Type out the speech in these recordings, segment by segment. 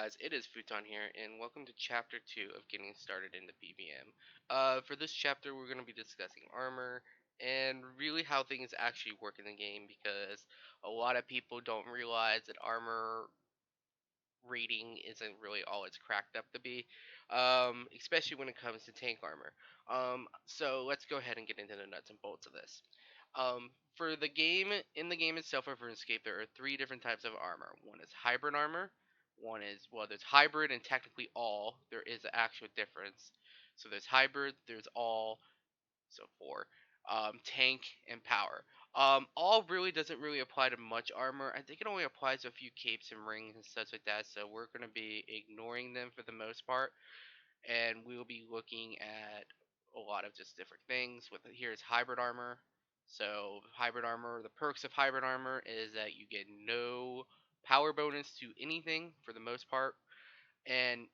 guys, it is Futon here, and welcome to Chapter 2 of Getting Started in the PvM. For this chapter, we're going to be discussing armor, and really how things actually work in the game, because a lot of people don't realize that armor rating isn't really all it's cracked up to be, especially when it comes to tank armor. So let's go ahead and get into the nuts and bolts of this. For the game, in the game itself of RuneScape, there are three different types of armor. One is hybrid armor. One is, well, there's hybrid and technically all. There is an actual difference. So there's hybrid, there's all, so four. Tank and power. All really doesn't really apply to much armor. I think it only applies to a few capes and rings and stuff like that. So we're gonna be ignoring them for the most part, and we'll be looking at a lot of just different things. With here's hybrid armor. So hybrid armor, the perks of hybrid armor is that you get no power bonus to anything for the most part, and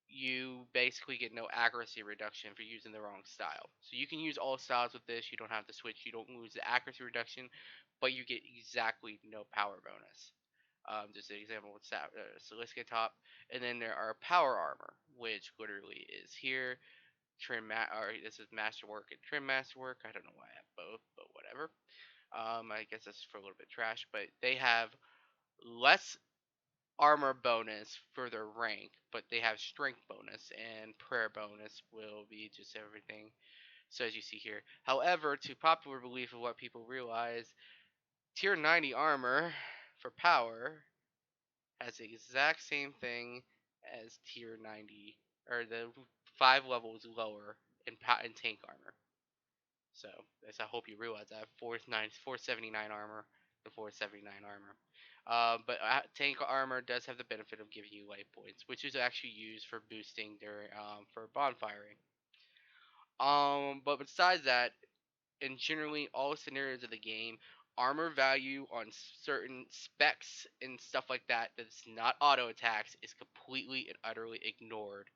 you basically get no accuracy reduction for using the wrong style. So you can use all styles with this. You don't have to switch. You don't lose the accuracy reduction, but you get exactly no power bonus. Just an example with Soliska top, and then there are power armor, which literally is here. Or this is masterwork and trim masterwork. I don't know why I have both, but whatever. I guess that's for a little bit trash, but they have less armor bonus for their rank, but they have strength bonus and prayer bonus will be just everything. So as you see here. However, to popular belief of what people realize, tier 90 armor for power has the exact same thing as tier 90, or the 5 levels lower in tank armor. So I hope you realize that 479 armor to 479 armor. But tank armor does have the benefit of giving you life points, which is actually used for boosting during for bonfiring. But besides that, in generally all scenarios of the game, armor value on certain specs and stuff like that that's not auto attacks is completely and utterly ignored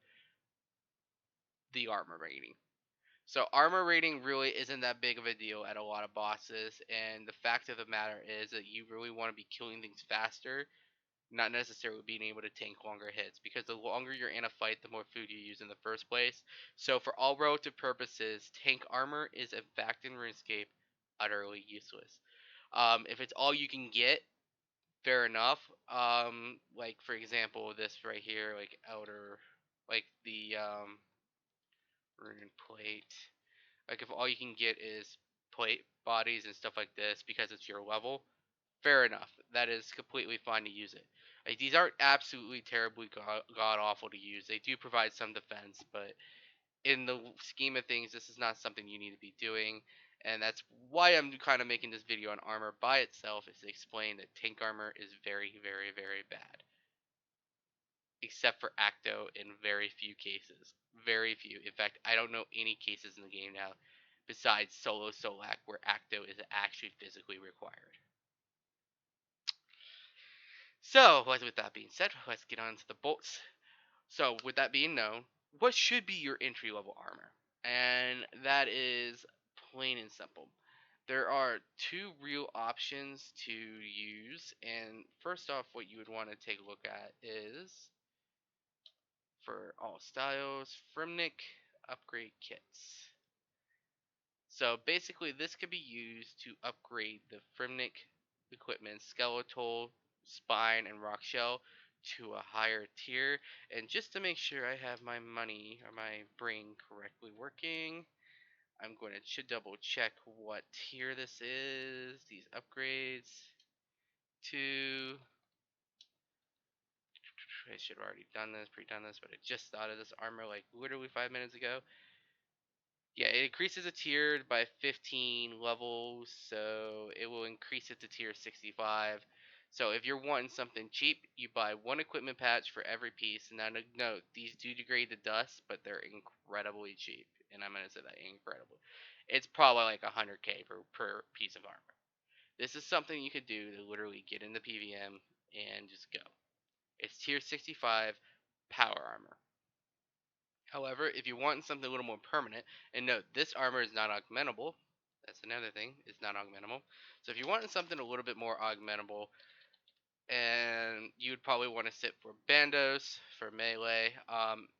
the armor rating. So armor rating really isn't that big of a deal at a lot of bosses, and the fact of the matter is that you really want to be killing things faster, not necessarily being able to tank longer hits, because the longer you're in a fight, the more food you use in the first place. So for all relative purposes, tank armor is in fact in RuneScape utterly useless. If it's all you can get, fair enough. Like for example, this right here, like outer, like the rune plate. Like if all you can get is plate bodies and stuff like this because it's your level, fair enough. That is completely fine to use it. Like, these aren't absolutely terribly god awful to use. They do provide some defense, but in the scheme of things, this is not something you need to be doing. And that's why I'm kind of making this video on armor by itself, is to explain that tank armor is very, very, very bad. Except for Acto in very few cases. Very few. In fact, I don't know any cases in the game now besides Solo Solak where Acto is actually physically required. So, with that being said, let's get on to the bolts. So, with that being known, what should be your entry level armor? And that is plain and simple. There are two real options to use, and first off, what you would want to take a look at is, for all styles, Fremnik upgrade kits. So basically, this could be used to upgrade the Fremnik equipment, skeletal, spine, and rock shell to a higher tier. And just to make sure I have my money or my brain correctly working, I'm going to double check what tier this is. These upgrades to, I should have already done this, pre-done this, but I just thought of this armor like literally 5 minutes ago. Yeah, it increases a tier by 15 levels, so it will increase it to tier 65. So if you're wanting something cheap, you buy one equipment patch for every piece. Now, note, these do degrade to dust, but they're incredibly cheap. And I'm going to say that incredibly. It's probably like 100k per piece of armor. This is something you could do to literally get into PvM and just go. It's tier 65 power armor. However, if you want something a little more permanent, and note, this armor is not augmentable. That's another thing, it's not augmentable. So if you want something a little bit more augmentable, and you'd probably want to sit for Bandos for melee.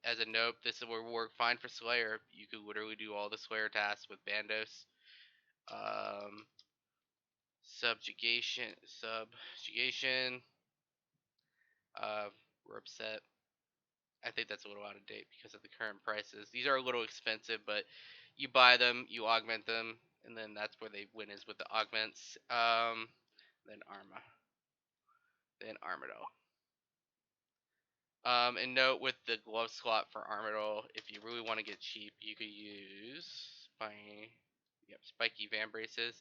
As a note, this will work fine for Slayer. You could literally do all the Slayer tasks with Bandos. Um, subjugation, uh, rope set. I think that's a little out of date because of the current prices. These are a little expensive, but you buy them, you augment them, and then that's where they win is with the augments. Then then Armadillo. And note with the glove slot for Armadillo, if you really want to get cheap, you could use spiky van braces,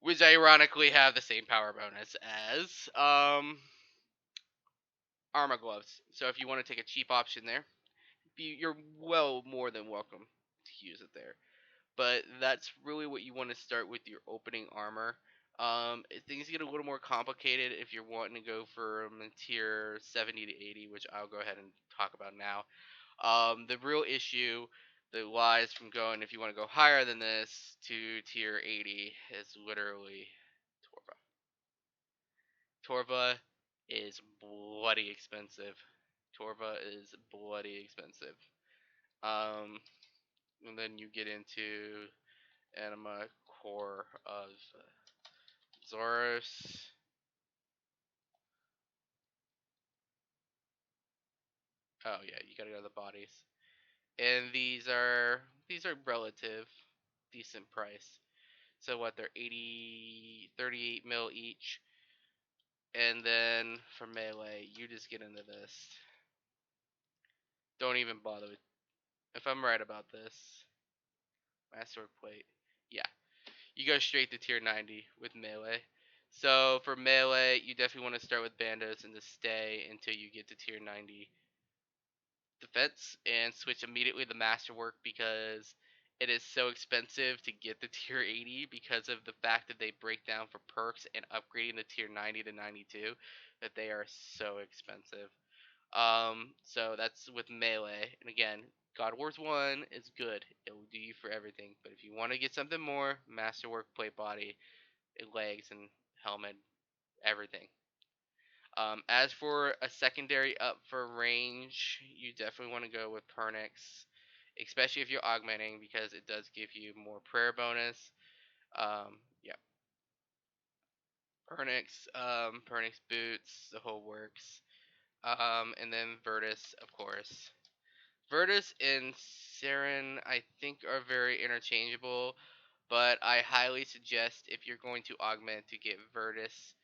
which ironically have the same power bonus as armor gloves. So if you want to take a cheap option there, you're well more than welcome to use it there. But that's really what you want to start with your opening armor. Things get a little more complicated if you're wanting to go from tier 70 to 80, which I'll go ahead and talk about now. The real issue that lies from going, if you want to go higher than this to tier 80, is literally Torva. Torva is bloody expensive. Torva is bloody expensive. Um, and then you get into Anima Core of Zoros. Oh yeah, you gotta go to the bodies. And these are relative decent price. So what they're 80 38 mil each. And then for melee, you just get into this. Don't even bother with if I'm right about this. Master plate. Yeah. You go straight to tier 90 with melee. So for melee, you definitely want to start with bandos and just stay until you get to tier 90 defense and switch immediately to masterwork because it is so expensive to get the tier 80 because of the fact that they break down for perks and upgrading the tier 90 to 92 that they are so expensive. So that's with melee. And again, God Wars 1 is good. It will do you for everything. But if you want to get something more, masterwork, plate body, legs and helmet, everything. As for a secondary up for range, you definitely want to go with Pernix, especially if you're augmenting because it does give you more prayer bonus. Yeah, Pernix boots, the whole works. And then Virtus, of course. Virtus and Saren, I think, are very interchangeable, but I highly suggest if you're going to augment to get Virtus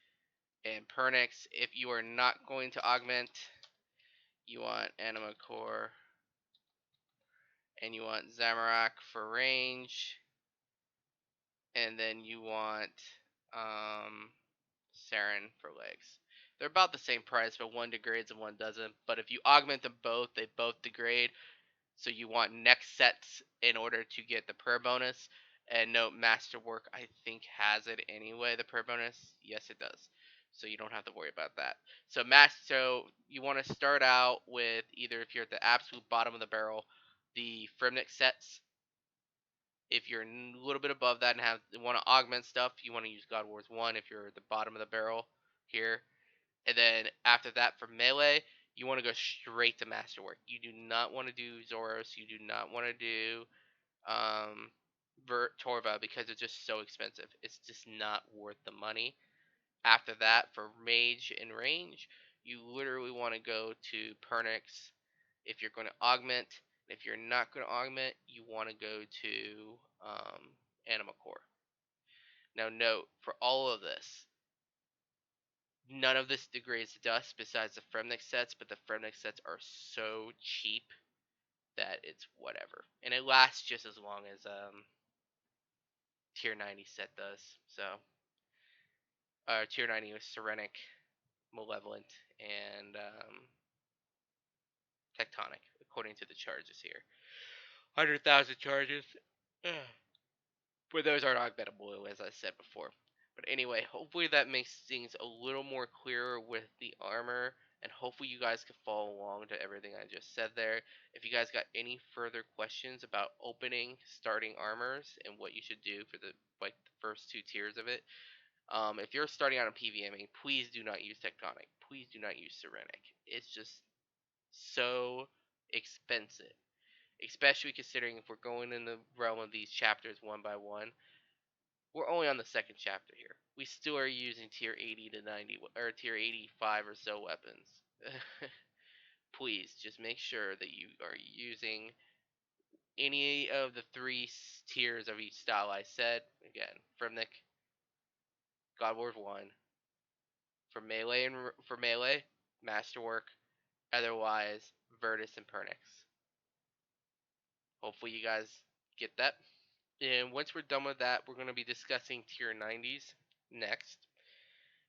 and Pernix. If you are not going to augment, you want Anima Core, and you want Zamorak for range, and then you want um, Saren for legs. They're about the same price, but one degrades and one doesn't. But if you augment them both, they both degrade. So you want next sets in order to get the prayer bonus. And note, Masterwork I think has it anyway. The prayer bonus, yes, it does. So you don't have to worry about that. So you want to start out with either if you're at the absolute bottom of the barrel, the Fremnik sets. If you're a little bit above that and want to augment stuff, you want to use God Wars 1 if you're at the bottom of the barrel here. And then after that for melee, you want to go straight to masterwork. You do not want to do Zoros. You do not want to do um, Torva because it's just so expensive. It's just not worth the money. After that, for mage and range, you literally want to go to Pernix if you're going to augment. If you're not going to augment, you want to go to Anima Core. Now, note for all of this, none of this degrades to dust besides the Fremnik sets, but the Fremnik sets are so cheap that it's whatever. And it lasts just as long as tier 90 set does. So tier 90 was Serenic, Malevolent, and Tectonic, according to the charges here. 100,000 charges. But those aren't augmentable, as I said before. But anyway, hopefully that makes things a little more clearer with the armor, and hopefully you guys can follow along to everything I just said there. If you guys got any further questions about opening, starting armors, and what you should do for the first two tiers of it, If you're starting out in PVMing, please do not use Tectonic. Please do not use Serenic. It's just so expensive, especially considering if we're going in the realm of these chapters one by one. We're only on the second chapter here. We still are using tier 80 to 90 or tier 85 or so weapons. Please just make sure that you are using any of the three tiers of each style I said. Again, Fremnik, God Wars 1, for melee, Masterwork, otherwise Virtus and Pernix. Hopefully you guys get that. And once we're done with that, we're going to be discussing tier 90s next.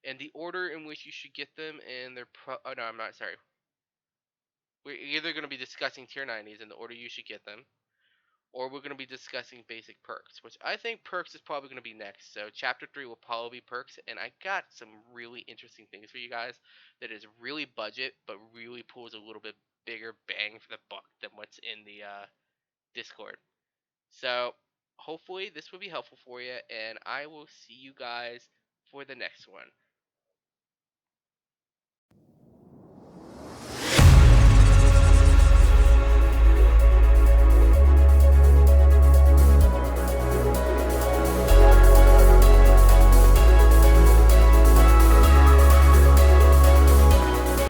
And the order in which you should get them and oh no, I'm not sorry. We're either going to be discussing tier 90s and the order you should get them, or we're going to be discussing basic perks, which I think perks is probably going to be next. So chapter 3 will probably be perks, and I got some really interesting things for you guys that is really budget, but really pulls a little bit bigger bang for the buck than what's in the Discord. So hopefully this will be helpful for you, and I will see you guys for the next one.